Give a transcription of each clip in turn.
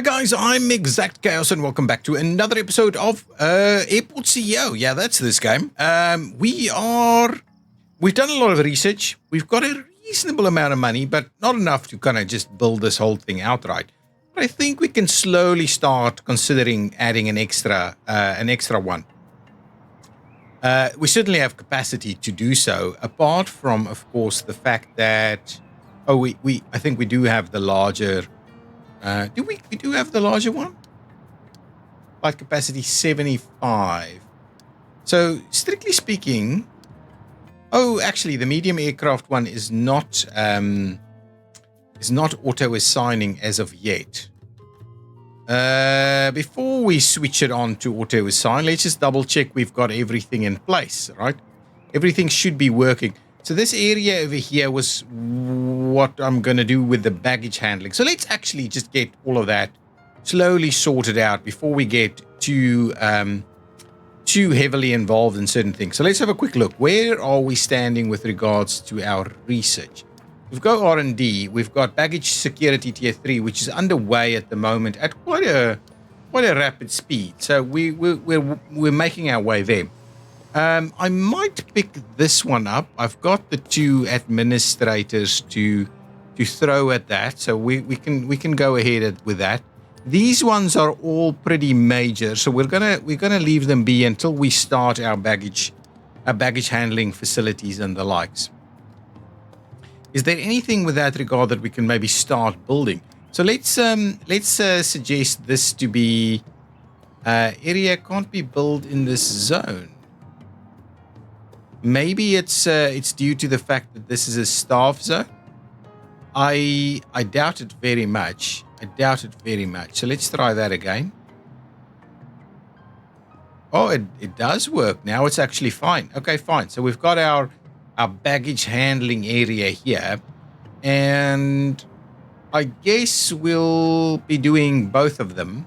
Hi guys, I'm ExactChaos and welcome back to another episode of Airport CEO. Yeah, that's this game. We've done a lot of research. We've got a reasonable amount of money, but not enough to kind of just build this whole thing outright. But I think we can slowly start considering adding an extra one. We certainly have capacity to do so, apart from, of course, the fact that I think we do have the larger. We do have the larger one? Flight capacity 75. So, strictly speaking, actually, the medium aircraft one is not auto assigning as of yet. Before we switch it on to auto assign, let's just double check we've got everything in place, right? Everything should be working. So this area over here was what I'm going to do with the baggage handling. So let's actually just get all of that slowly sorted out before we get too heavily involved in certain things. So let's have a quick look. Where are we standing with regards to our research? We've got R&D. We've got baggage security tier 3, which is underway at the moment at quite a rapid speed. So we're making our way there. I might pick this one up. I've got the two administrators to throw at that, so we can go ahead with that. These ones are all pretty major, so we're gonna leave them be until we start our baggage handling facilities and the likes. Is there anything with that regard that we can maybe start building? So let's suggest this to be area can't be built in this zone. Maybe it's due to the fact that this is a staff zone. I doubt it very much. So let's try that again. Oh, it does work. Now it's actually fine. Okay, fine. So we've got our baggage handling area here. And I guess we'll be doing both of them.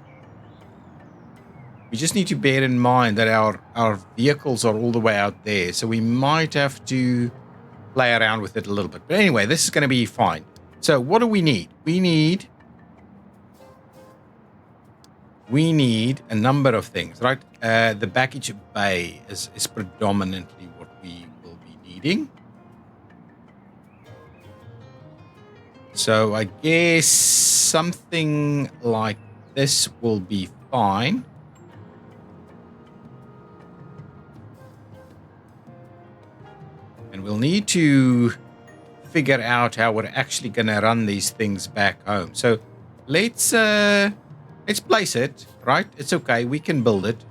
We just need to bear in mind that our vehicles are all the way out there, so we might have to play around with it a little bit. But anyway, this is going to be fine. So what do we need? We need a number of things, right? The baggage bay is predominantly what we will be needing. So I guess something like this will be fine. And we'll need to figure out how we're actually going to run these things back home. So let's place it, right? It's okay. We can build it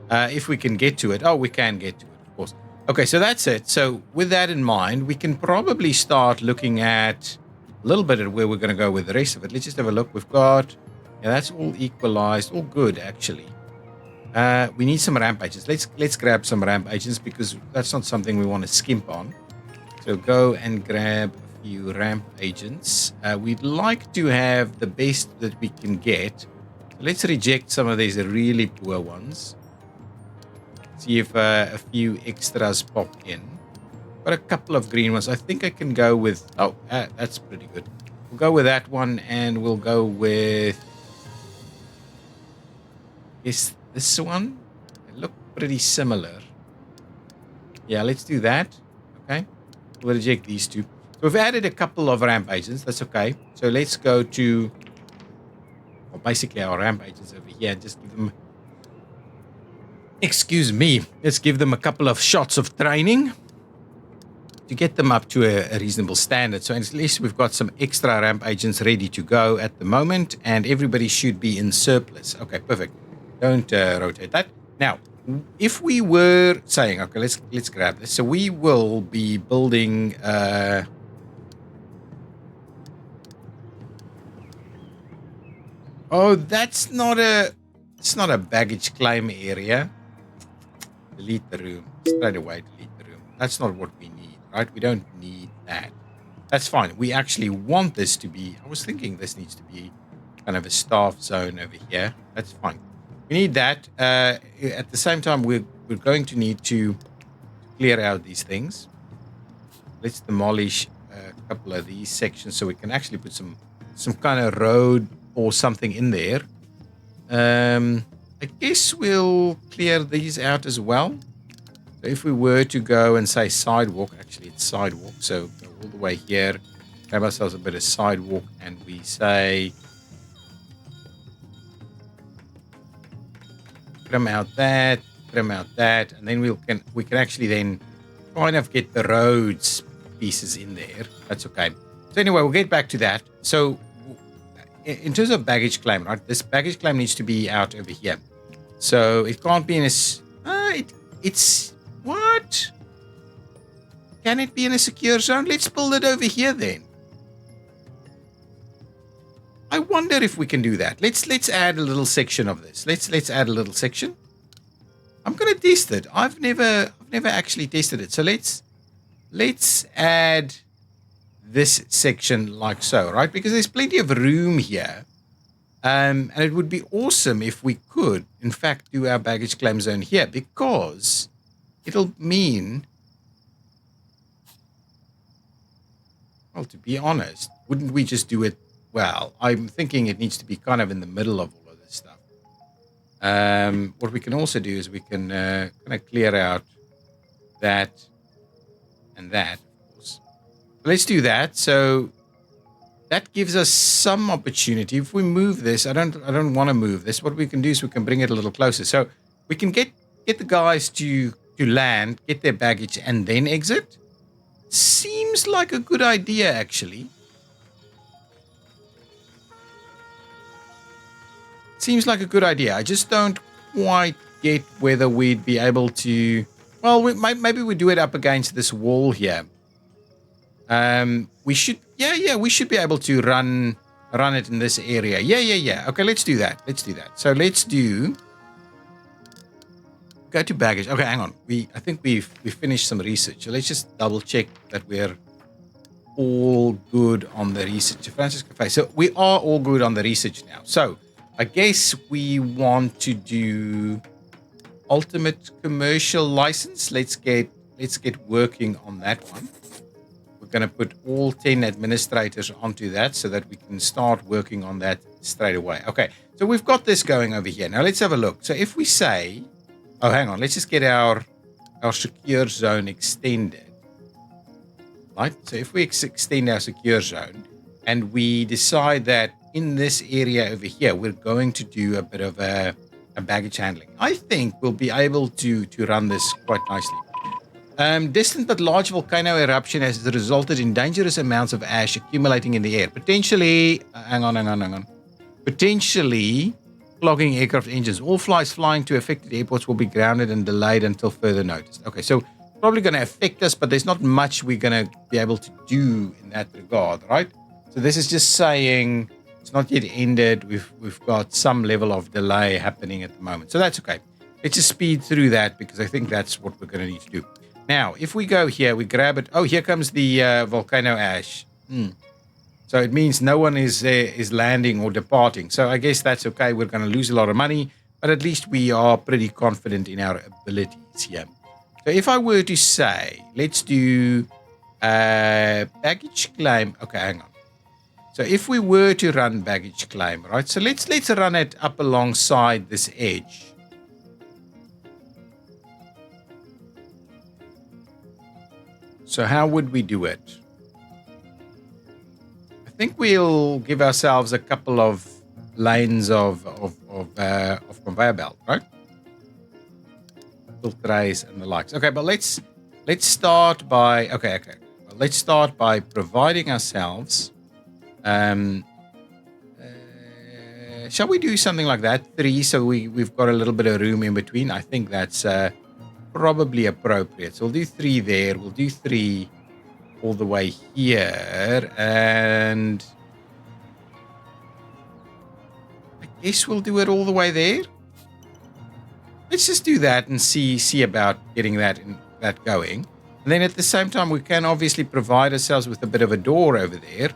if we can get to it. Oh, we can get to it, of course. Okay, so that's it. So with that in mind, we can probably start looking at a little bit of where we're going to go with the rest of it. Let's just have a look. We've got, that's all equalized, all good, actually. We need some ramp agents. Let's grab some ramp agents because that's not something we want to skimp on. So go and grab a few ramp agents. We'd like to have the best that we can get. Let's reject some of these really poor ones. See if a few extras pop in. Got a couple of green ones. I think I can go with... Oh, that's pretty good. We'll go with that one and we'll go with... This one, they look pretty similar. Yeah, let's do that. Okay, we'll reject these two. So we've added a couple of ramp agents. That's okay. So let's go to, well, basically our ramp agents over here. Just give them, excuse me, let's give them a couple of shots of training to get them up to a reasonable standard. So at least we've got some extra ramp agents ready to go at the moment, and everybody should be in surplus. Okay, perfect. Don't rotate that. Now, if we were saying, okay, let's grab this. So we will be building. Oh, it's not a baggage claim area. Delete the room straight away. Delete the room. That's not what we need, right? We don't need that. That's fine. We actually want this to be. I was thinking this needs to be kind of a staff zone over here. That's fine. We need that. At the same time, we're going to need to clear out these things. Let's demolish a couple of these sections so we can actually put some kind of road or something in there. I guess we'll clear these out as well. So if we were to go and say sidewalk, actually it's sidewalk. So go all the way here, grab ourselves a bit of sidewalk, and we say trim out that, and then we can actually then kind of get the roads pieces in there. That's okay. So anyway, we'll get back to that. So in terms of baggage claim, right? This baggage claim needs to be out over here. So it can't be in a. It's what? Can it be in a secure zone? Let's build it over here then. I wonder if we can do that. Let's add a little section of this. Let's add a little section. I'm gonna test it. I've never actually tested it. So let's add this section like so, right? Because there's plenty of room here. And it would be awesome if we could, in fact, do our baggage claim zone here, because it'll mean, well, to be honest, wouldn't we just do it? Well, I'm thinking it needs to be kind of in the middle of all of this stuff. What we can also do is we can kind of clear out that and that, of course. Let's do that. So that gives us some opportunity. If we move this, I don't want to move this. What we can do is we can bring it a little closer. So we can get the guys to land, get their baggage, and then exit. Seems like a good idea, actually. Seems like a good idea. I just don't quite get whether we'd be able to. Well, maybe we do it up against this wall here. We should. Yeah. We should be able to run it in this area. Yeah. Okay, let's do that. So let's go to baggage. Okay, hang on. I think we finished some research. So let's just double check that we're all good on the research. Francis Cafe. So we are all good on the research now. So I guess we want to do ultimate commercial license. Let's get working on that one. We're going to put all 10 administrators onto that so that we can start working on that straight away. Okay, so we've got this going over here. Now let's have a look. So if we say, oh, hang on, let's just get our secure zone extended. Right, so if we extend our secure zone and we decide that in this area over here, we're going to do a bit of a baggage handling, I think we'll be able to run this quite nicely. Distant but large volcano eruption has resulted in dangerous amounts of ash accumulating in the air, potentially, potentially clogging aircraft engines. All flights flying to affected airports will be grounded and delayed until further notice. Okay, so probably going to affect us, but there's not much we're going to be able to do in that regard, right? So this is just saying it's not yet ended. We've got some level of delay happening at the moment, so that's okay. Let's just speed through that because I think that's what we're going to need to do. Now, if we go here, we grab it. Oh, here comes the volcano ash. So it means no one is landing or departing. So I guess that's okay. We're going to lose a lot of money, but at least we are pretty confident in our abilities here. So if I were to say, let's do baggage claim. Okay, hang on. So if we were to run baggage claim, right? So let's run it up alongside this edge. So how would we do it? I think we'll give ourselves a couple of lanes of conveyor belt, right? Trays and the likes. Okay, but let's start by Well, let's start by providing ourselves. Shall we do something like that? 3, so we've got a little bit of room in between. I think that's probably appropriate. So we'll do 3 there. We'll do 3 all the way here, and I guess we'll do it all the way there. Let's just do that and see about getting that going. And then at the same time, we can obviously provide ourselves with a bit of a door over there.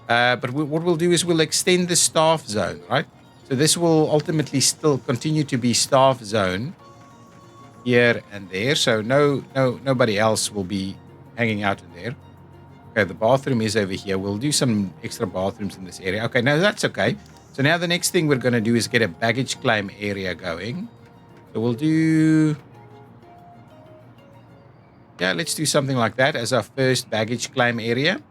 But what we'll do is we'll extend the staff zone, right? So this will ultimately still continue to be staff zone here and there. So nobody else will be hanging out in there. Okay, the bathroom is over here. We'll do some extra bathrooms in this area. Okay, now that's okay. So now the next thing we're going to do is get a baggage claim area going. So we'll do... Yeah, let's do something like that as our first baggage claim area.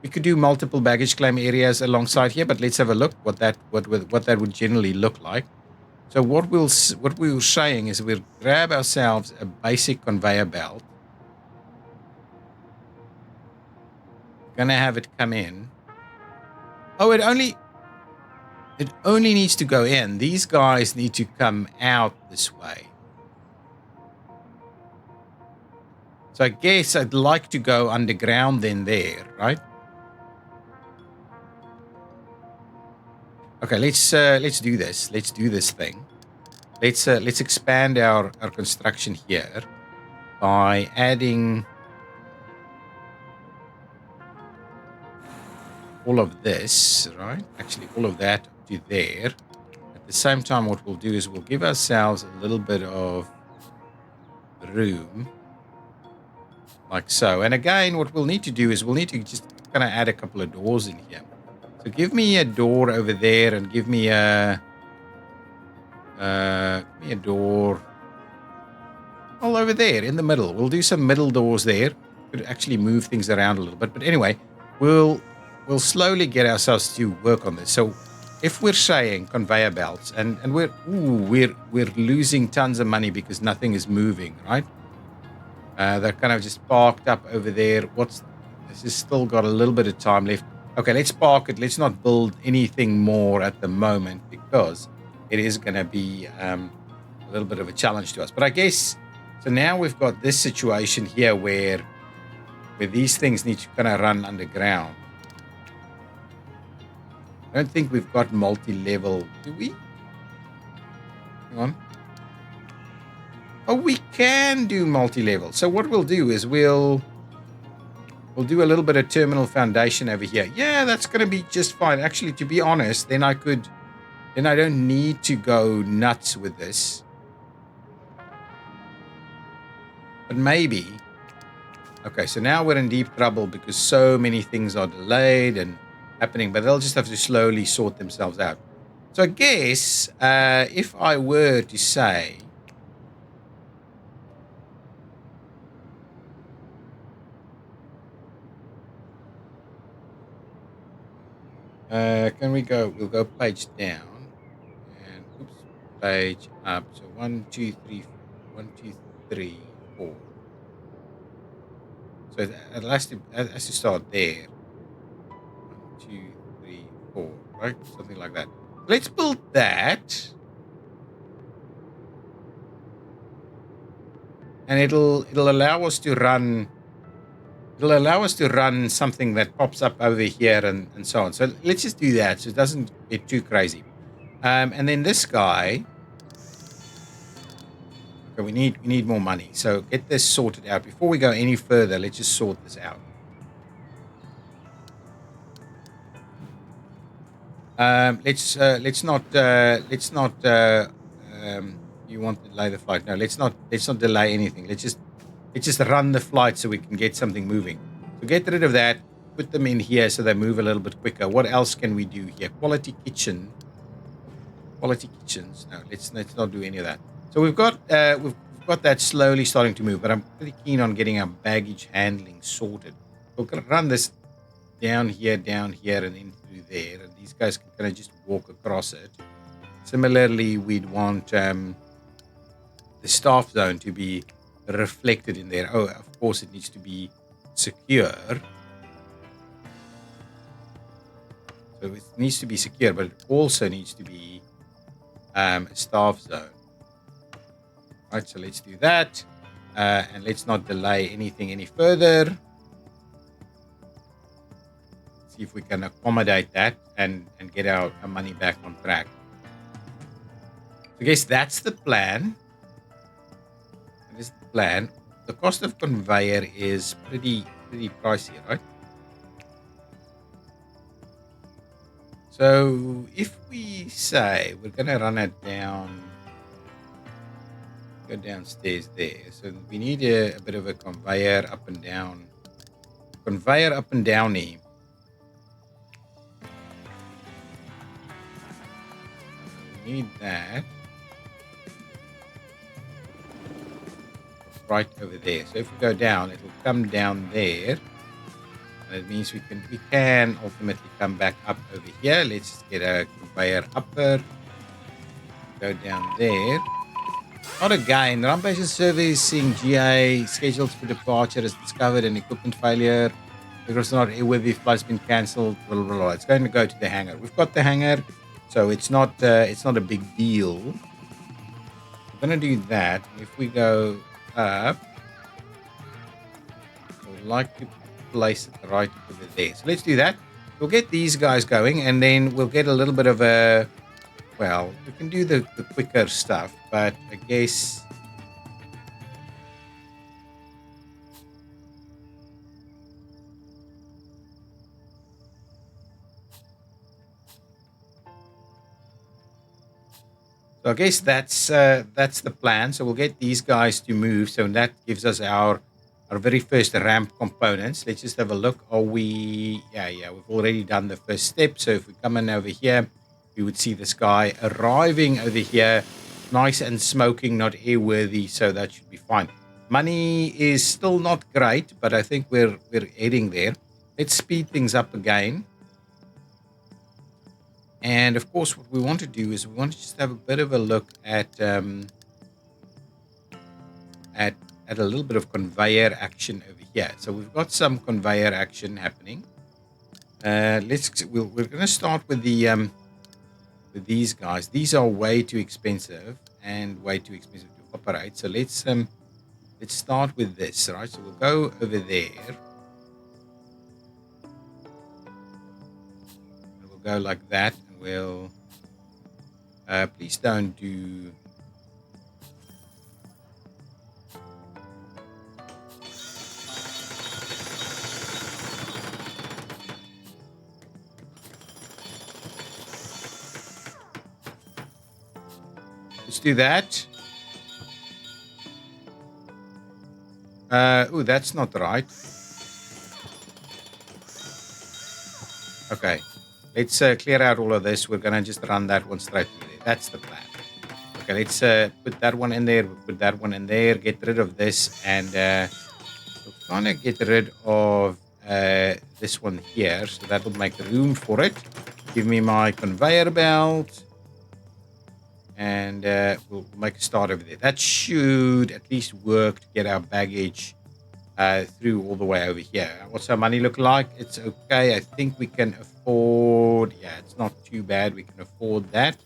We could do multiple baggage claim areas alongside here, but let's have a look what that would generally look like. So what we were saying is we'll grab ourselves a basic conveyor belt. Gonna have it come in. Oh, it only needs to go in. These guys need to come out this way. So I guess I'd like to go underground then there, right? Okay, let's do this. Let's do this thing. Let's expand our construction here by adding all of this, right? Actually, all of that to there. At the same time, what we'll do is we'll give ourselves a little bit of room, like so. And again, what we'll need to do is we'll need to just kind of add a couple of doors in here. So give me a door over there and give me a door all over there in the middle. We'll do some middle doors there. Could actually move things around a little bit. But anyway, we'll slowly get ourselves to work on this. So if we're saying conveyor belts and we're losing tons of money because nothing is moving, right? They're kind of just parked up over there. This has still got a little bit of time left. Okay, let's park it. Let's not build anything more at the moment because it is going to be a little bit of a challenge to us. But I guess, so now we've got this situation here where these things need to kind of run underground. I don't think we've got multi-level, do we? Hang on. Oh, we can do multi-level. So what we'll do is we'll do a little bit of terminal foundation over here. Yeah, that's going to be just fine. Actually, to be honest, then I don't need to go nuts with this. But maybe. Okay, so now we're in deep trouble because so many things are delayed and happening, but they'll just have to slowly sort themselves out. So I guess if I were to say, we'll go page down and page up. So 1, 2, 3, 1, 2, 3, 4. So it has to start there. 1, 2, 3, 4, right? Something like that. Let's build that. And it'll allow us to run. It'll allow us to run something that pops up over here and so on. So let's just do that so it doesn't get too crazy. And then this guy. Okay, we need more money. So get this sorted out. Before we go any further, let's just sort this out. Let's not. You want to delay the flight? No, let's not delay anything. Let's just run the flight so we can get something moving. So get rid of that. Put them in here so they move a little bit quicker. What else can we do here? Quality kitchens. No, let's not do any of that. So we've got that slowly starting to move, but I'm pretty keen on getting our baggage handling sorted. We're gonna run this down here, and in through there, and these guys can kind of just walk across it. Similarly, we'd want the staff zone to be reflected in there. Oh, of course, it needs to be secure. So it needs to be secure, but it also needs to be a staff zone. Right, so let's do that. And let's not delay anything any further. See if we can accommodate that and get our money back on track. So I guess that's the plan. That is the plan. The cost of conveyor is pretty pricey, right? So if we say we're going to run it down, go downstairs there. So we need a bit of a conveyor up and down. Conveyor up and downy. we need that right over there. So if we go down, it'll come down there. And it means we can ultimately come back up over here. Let's just get a conveyor upper. Go down there. Not again. Rampage servicing GA scheduled for departure has discovered an equipment failure. It was not airworthy. Flight's been cancelled. Blah, blah, blah. It's going to go to the hangar. We've got the hangar, so it's not a big deal. We're going to do that. If we go up, I would like to place it right over there. So let's do that. We'll get these guys going, and then we'll get a little bit of a... Well, we can do the quicker stuff, but I guess... So I guess that's the plan. So we'll get these guys to move. So that gives us our very first ramp components. Let's just have a look. Are we... Yeah, we've already done the first step. So if we come in over here, we would see this guy arriving over here. Nice and smoking, not airworthy. So that should be fine. Money is still not great, but I think we're heading there. Let's speed things up again. And of course, what we want to do is we want to just have a bit of a look at a little bit of conveyor action over here. So we've got some conveyor action happening. We're going to start with with these guys. These are way too expensive and way too expensive to operate. So let's start with this, right? So we'll go over there. And we'll go like that. We'll please don't do let's do that. Oh, that's not right. Okay. Let's clear out all of this. We're going to just run that one straight through there. That's the plan. Okay, let's put that one in there. We'll put that one in there. Get rid of this. And we'll kind of get rid of this one here. So that will make room for it. Give me my conveyor belt. And we'll make a start over there. That should at least work to get our baggage through all the way over here. What's our money look like? It's okay. I think we can afford... Yeah, it's not too bad. We can afford that.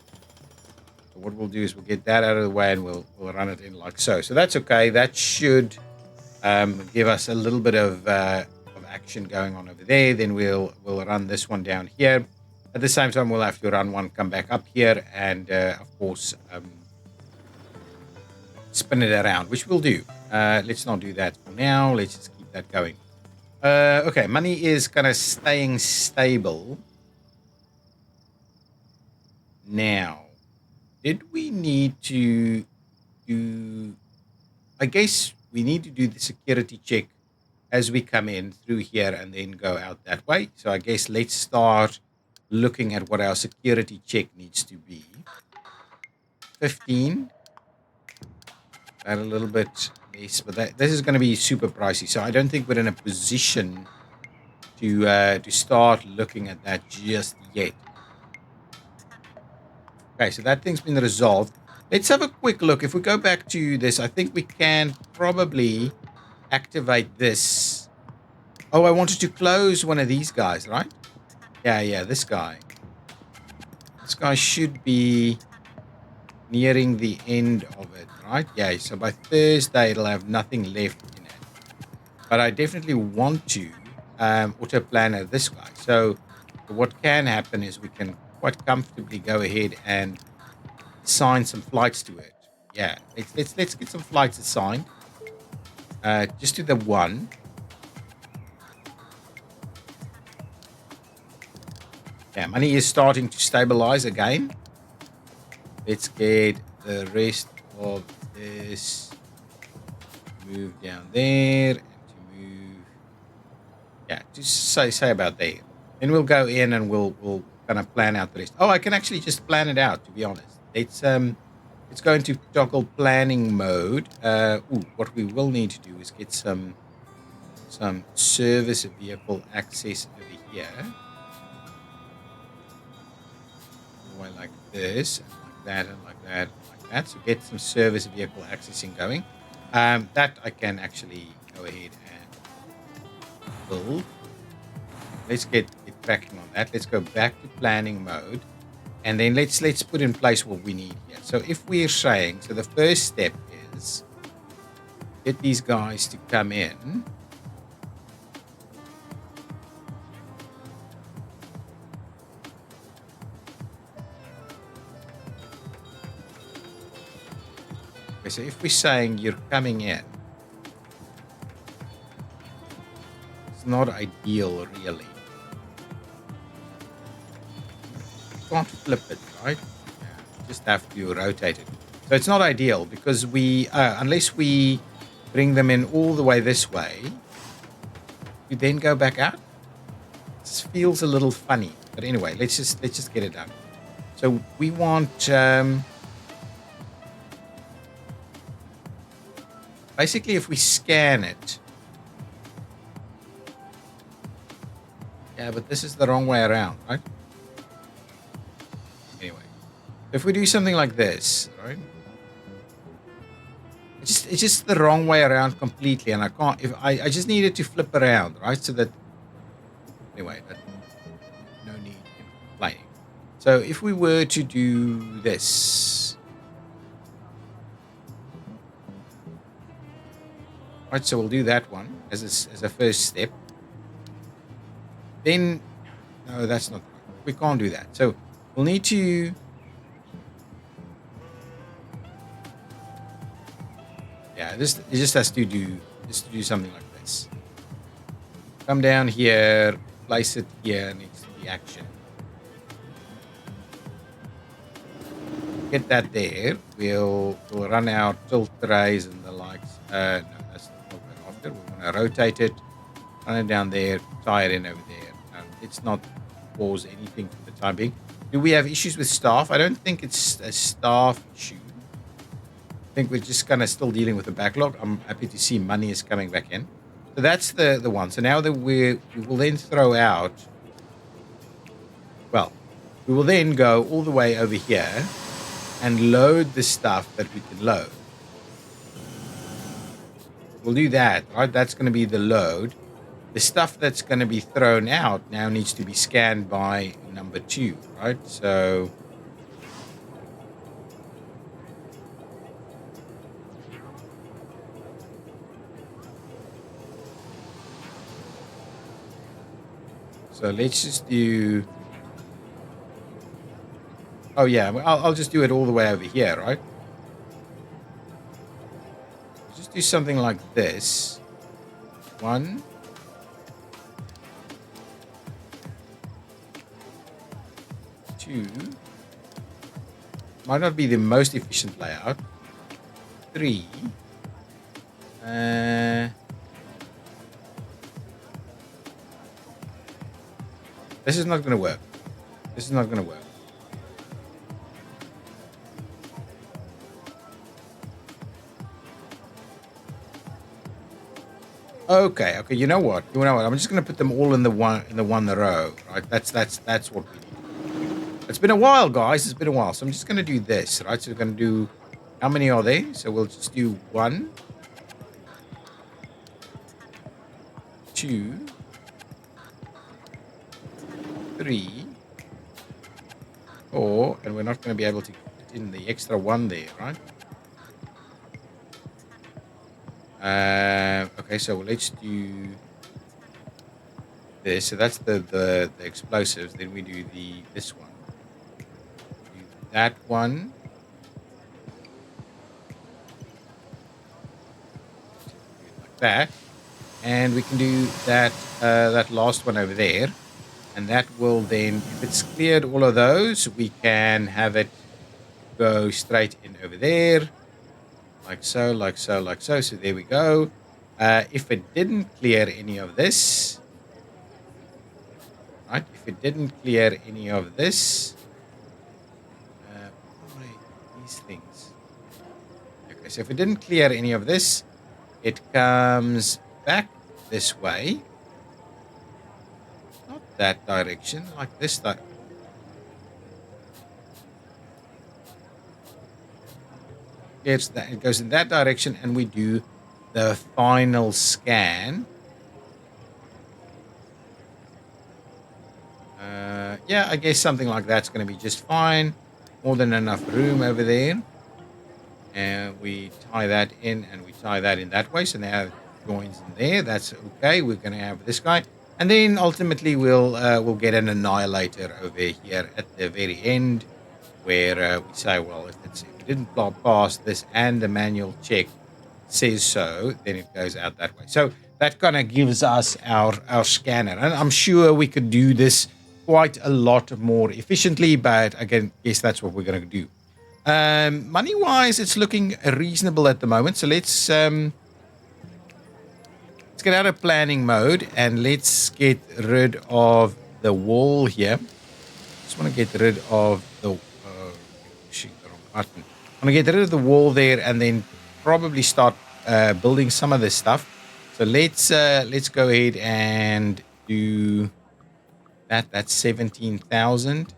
So what we'll do is we'll get that out of the way and we'll run it in like so. So that's okay. That should give us a little bit of action going on over there. Then we'll run this one down here. At the same time, we'll have to run one, come back up here, and of course, spin it around, which we'll do. Let's not do that for now. Let's just keep that going. Okay, money is kind of staying stable. Now, did we need to do... I guess we need to do the security check as we come in through here and then go out that way. So I guess let's start looking at what our security check needs to be. 15. That a little bit less, but this is going to be super pricey. So I don't think we're in a position to start looking at that just yet. Okay, so that thing's been resolved. Let's have a quick look. If we go back to this, I think we can probably activate this. Oh, I wanted to close one of these guys, right? Yeah, this guy. This guy should be nearing the end of it, right? Yeah, so by Thursday, it'll have nothing left in it. But I definitely want to auto-planner this guy. So what can happen is we can quite comfortably go ahead and assign some flights to it. Yeah, let's get some flights assigned. Just to the one. Yeah, money is starting to stabilize again. Let's get the rest of this move down there and to move. Yeah, just say about there. Then we'll go in and we'll kind of plan out the rest. Oh, I can actually just plan it out, to be honest. let's go into toggle planning mode. What we will need to do is get some service vehicle access over here. All the way like this, and like that, and like that, and like that. So get some service vehicle accessing going. That I can actually go ahead and build. Let's get cracking on that. Let's go back to planning mode. And then let's put in place what we need here. So if we're saying, so the first step is get these guys to come in. Okay, so if we're saying you're coming in, it's not ideal really. Can't flip it, right? Yeah, just have to rotate it. So it's not ideal because we, unless we bring them in all the way this way, we then go back out. This feels a little funny, but anyway, let's just get it done. So we want basically if we scan it. Yeah, but this is the wrong way around, right? Anyway, if we do something like this, right? It's just the wrong way around completely, and I can't. If I just needed to flip around, right? So that anyway, no need in complaining. So if we were to do this, right? So we'll do that one as a first step. Then, no, that's not right. We can't do that. So we'll need to. Yeah, it just has to do something like this. Come down here, place it here next to the action. Get that there. We'll run our tilt trays and the likes. No, that's not what we're after. We want to rotate it, run it down there, tie it in over there. Let's not pause anything for the time being. Do we have issues with staff? I don't think it's a staff issue. I think we're just kind of still dealing with the backlog. I'm happy to see money is coming back in. So that's the one. So now that we will then throw out, well, we will then go all the way over here and load the stuff that we can load. We'll do that, right? That's going to be the load. The stuff that's going to be thrown out now needs to be scanned by number 2, right? So let's just do. Oh yeah, I'll just do it all the way over here, right? Just do something like this. 1. 2. Might not be the most efficient layout. 3. This is not going to work. This is not going to work. Okay. You know what? I'm just going to put them all in the one row, right? That's what we need. It's been a while, guys. It's been a while. So I'm just going to do this, right? So we're going to do, how many are there? So we'll just do 1, 2, 3, 4, and we're not going to be able to put in the extra 1 there, right? Okay, so let's do this. So that's the explosives. Then we do this one. Do that one. Like that. And we can do that last one over there. And that will then, if it's cleared all of those, we can have it go straight in over there. Like so, like so, like so. So there we go. If it didn't clear any of this, right? If it didn't clear any of this, these things. Okay, so if it didn't clear any of this, it comes back this way. Not that direction, like this direction. It goes in that direction, and we do the final scan. Yeah, I guess something like that's going to be just fine. More than enough room over there. And we tie that in, and we tie that in that way. So now it joins in there. That's okay. We're going to have this guy. And then ultimately we'll get an annihilator over here at the very end, where we say, well, if it didn't pass this and the manual check says so, then it goes out that way. So that kind of gives us our scanner. And I'm sure we could do this quite a lot more efficiently, but again, yes, that's what we're going to do. Money-wise, it's looking reasonable at the moment. So let's get out of planning mode, and let's get rid of the wall here. Just want to get rid of the wrong button. I want to get rid of the wall there, and then probably start building some of this stuff. So let's go ahead and do that. That's 17,000.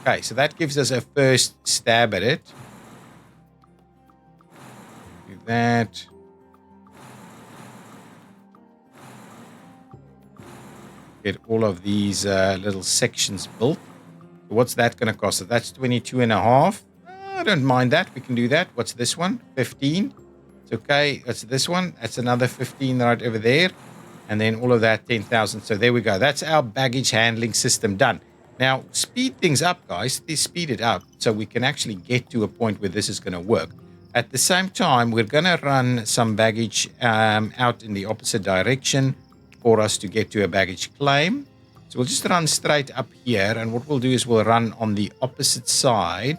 Okay, so that gives us a first stab at it. Do that. Get all of these little sections built. So what's that going to cost? So that's 22.5. I don't mind that. We can do that. What's this one? 15. It's okay. That's this one. That's another 15 right over there. And then all of that, 10,000. So there we go. That's our baggage handling system done. Now, speed things up, guys. Speed it up so we can actually get to a point where this is going to work. At the same time, we're going to run some baggage out in the opposite direction for us to get to a baggage claim. So we'll just run straight up here. And what we'll do is we'll run on the opposite side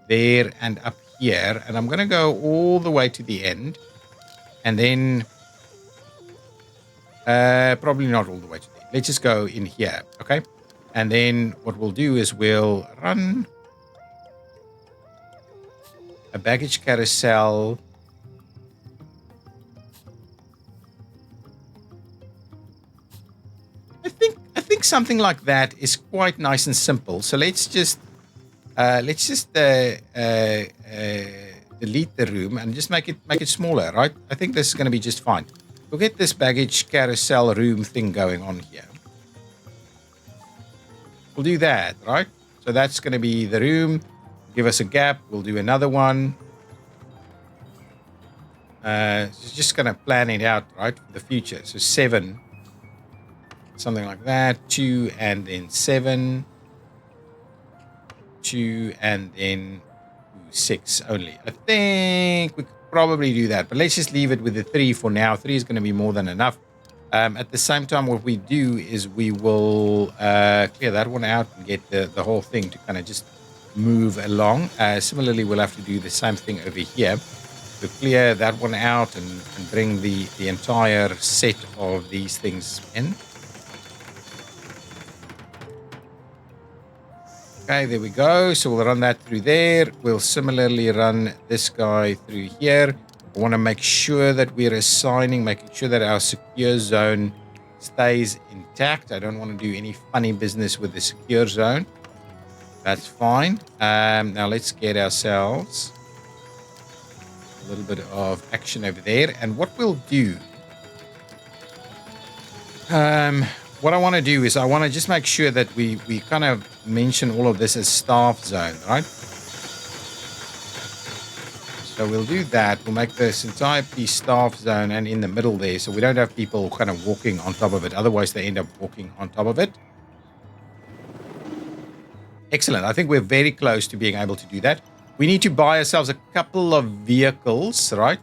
there and up here. And I'm going to go all the way to the end. And then probably not all the way to the end. Let's just go in here, okay? And then what we'll do is we'll run a baggage carousel. I think something like that is quite nice and simple. So let's just delete the room and just make it smaller, right? I think this is going to be just fine. We'll get this baggage carousel room thing going on here. We'll do that, right? So that's going to be the room. Give us a gap. We'll do another one. Just going to plan it out, right, for the future. So 7, something like that. 2 and then 7. 2 and then 6 only. I think we could probably do that, but let's just leave it with the 3 for now. 3 is going to be more than enough. At the same time, what we do is we will clear that one out and get the whole thing to kind of just move along. Similarly, we'll have to do the same thing over here to clear that one out and bring the entire set of these things in. Okay, there we go. So we'll run that through there. We'll similarly run this guy through here. I want to make sure that we're assigning, making sure that our secure zone stays intact. I don't want to do any funny business with the secure zone. That's fine. Now let's get ourselves a little bit of action over there. And what we'll do, what I want to do is I want to just make sure that we kind of mention all of this as staff zone, right? So we'll do that. We'll make this entire piece staff zone and in the middle there, so we don't have people kind of walking on top of it. Otherwise, they end up walking on top of it. Excellent. I think we're very close to being able to do that. We need to buy ourselves a couple of vehicles, right?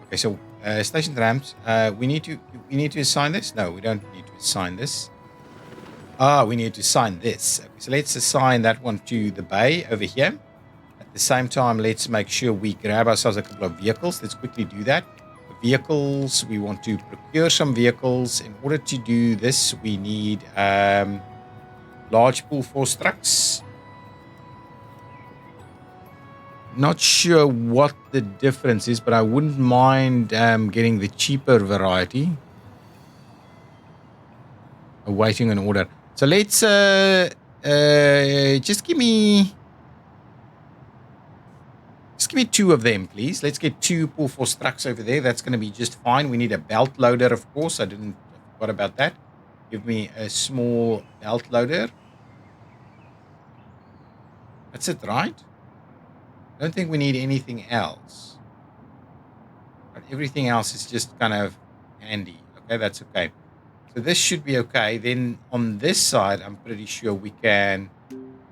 Okay, so station ramps. We need to assign this. No, we don't need to assign this. We need to assign this. Okay, so let's assign that one to the bay over here. At the same time, let's make sure we grab ourselves a couple of vehicles. Let's quickly do that. The vehicles. We want to procure some vehicles. In order to do this, we need large pull force trucks. Not sure what the difference is, but I wouldn't mind getting the cheaper variety. Awaiting an order. So let's just give me 2 of them, please. Let's get 2 pull force trucks over there. That's going to be just fine. We need a belt loader, of course. I forgot about that. Give me a small belt loader. That's it, right? I don't think we need anything else. But everything else is just kind of handy. Okay, that's okay. So this should be okay. Then on this side, I'm pretty sure we can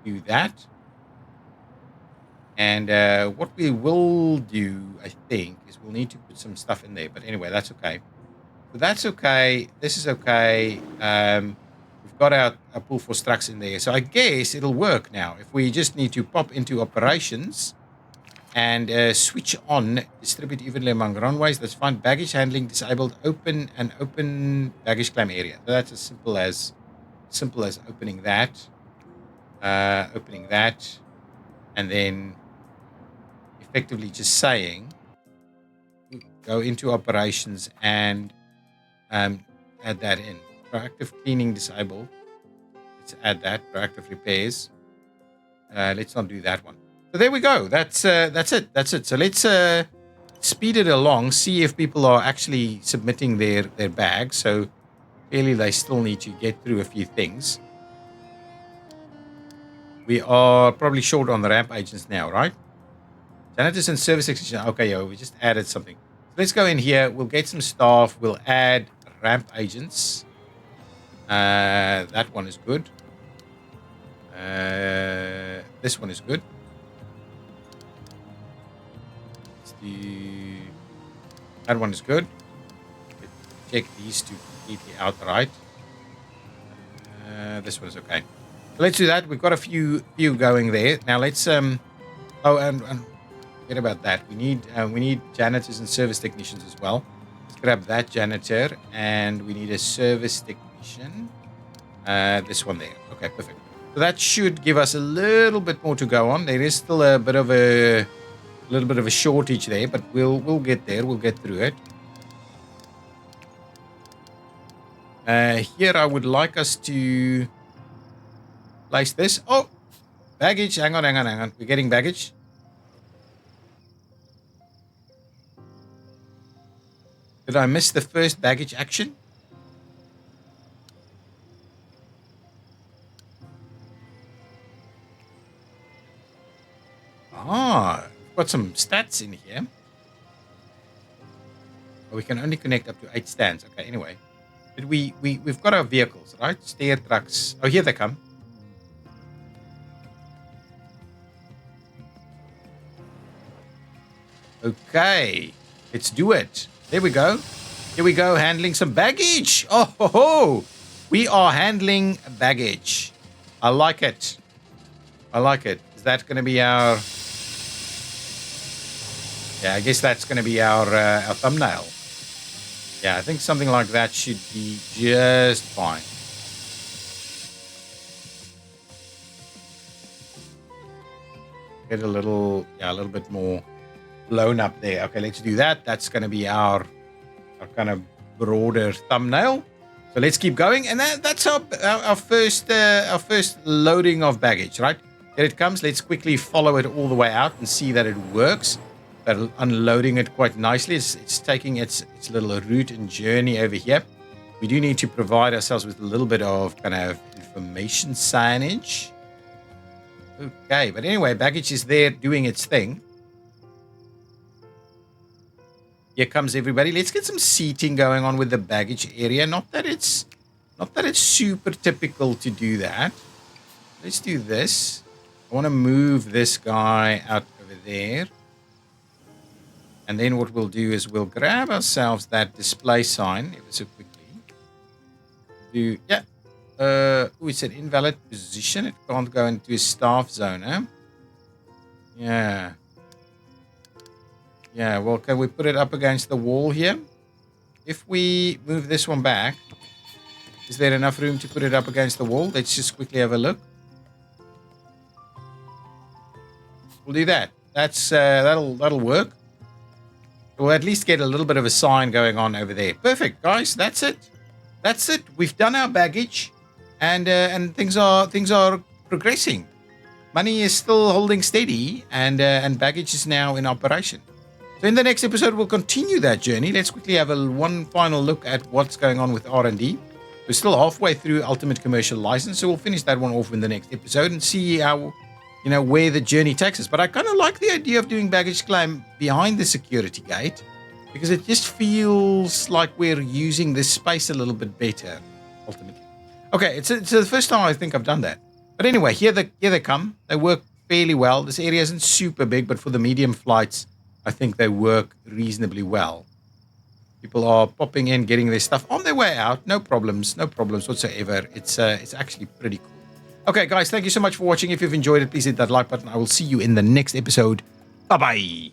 do that. And what we will do, I think, is we'll need to put some stuff in there. But anyway, that's okay. So that's okay. This is okay. We've got our pull force trucks in there. So I guess it'll work now. If we just need to pop into operations and switch on, distribute evenly among runways, that's fine. Baggage handling disabled, open baggage claim area. So that's as simple as opening that. And then effectively just saying go into operations and add that in. Proactive cleaning disabled. Let's add that. Proactive repairs. Let's not do that one. So there we go. That's it. So let's speed it along. See if people are actually submitting their bags. So clearly they still need to get through a few things. We are probably short on the ramp agents now, right? Janitors and service technicians. Okay, yeah, we just added something. So let's go in here. We'll get some staff. We'll add ramp agents. That one is good. This one is good. That one is good. Check these two completely outright. This one is okay. So let's do that. We've got a few going there. Now let's and forget about that. We need janitors and service technicians as well. Let's grab that janitor, and we need a service technician. This one there. Okay, perfect. So that should give us a little bit more to go on. There is still a little bit of a shortage there, but we'll get there. We'll get through it. Here I would like us to place this. Oh, baggage. Hang on. We're getting baggage. Did I miss the first baggage action? We've got some stats in here. Oh, we can only connect up to 8 stands. Okay, anyway. But we've got our vehicles, right? Stair trucks. Oh, here they come. Okay, let's do it. There we go. Here we go, handling some baggage. Oh, ho, ho. We are handling baggage. I like it. Is that going to be our... Yeah, I guess that's going to be our thumbnail. Yeah, I think something like that should be just fine. Get a little bit more blown up there. Okay, let's do that. That's going to be our kind of broader thumbnail. So let's keep going, and that's our first loading of baggage, right? Here it comes. Let's quickly follow it all the way out and see that it works. But unloading it quite nicely. It's taking its little route and journey over here. We do need to provide ourselves with a little bit of kind of information signage. Okay, but anyway, baggage is there doing its thing. Here comes everybody. Let's get some seating going on with the baggage area. Not that it's super typical to do that. Let's do this. I want to move this guy out over there. And then what we'll do is we'll grab ourselves that display sign ever so quickly. It's an invalid position. It can't go into a staff zone, huh? Yeah. Yeah, well, can we put it up against the wall here? If we move this one back, is there enough room to put it up against the wall? Let's just quickly have a look. We'll do that. That'll work. We'll at least get a little bit of a sign going on over there. Perfect, guys. That's it. That's it. We've done our baggage, and things are progressing. Money is still holding steady, and baggage is now in operation. So in the next episode, we'll continue that journey. Let's quickly have one final look at what's going on with R&D. We're still halfway through Ultimate Commercial License, so we'll finish that one off in the next episode and see how, where the journey takes us. But I kind of like the idea of doing baggage claim behind the security gate, because it just feels like we're using this space a little bit better, ultimately. Okay, it's the first time I think I've done that. But anyway, here they come. They work fairly well. This area isn't super big, but for the medium flights, I think they work reasonably well. People are popping in, getting their stuff on their way out. No problems whatsoever. It's actually pretty cool. Okay, guys, thank you so much for watching. If you've enjoyed it, please hit that like button. I will see you in the next episode. Bye-bye.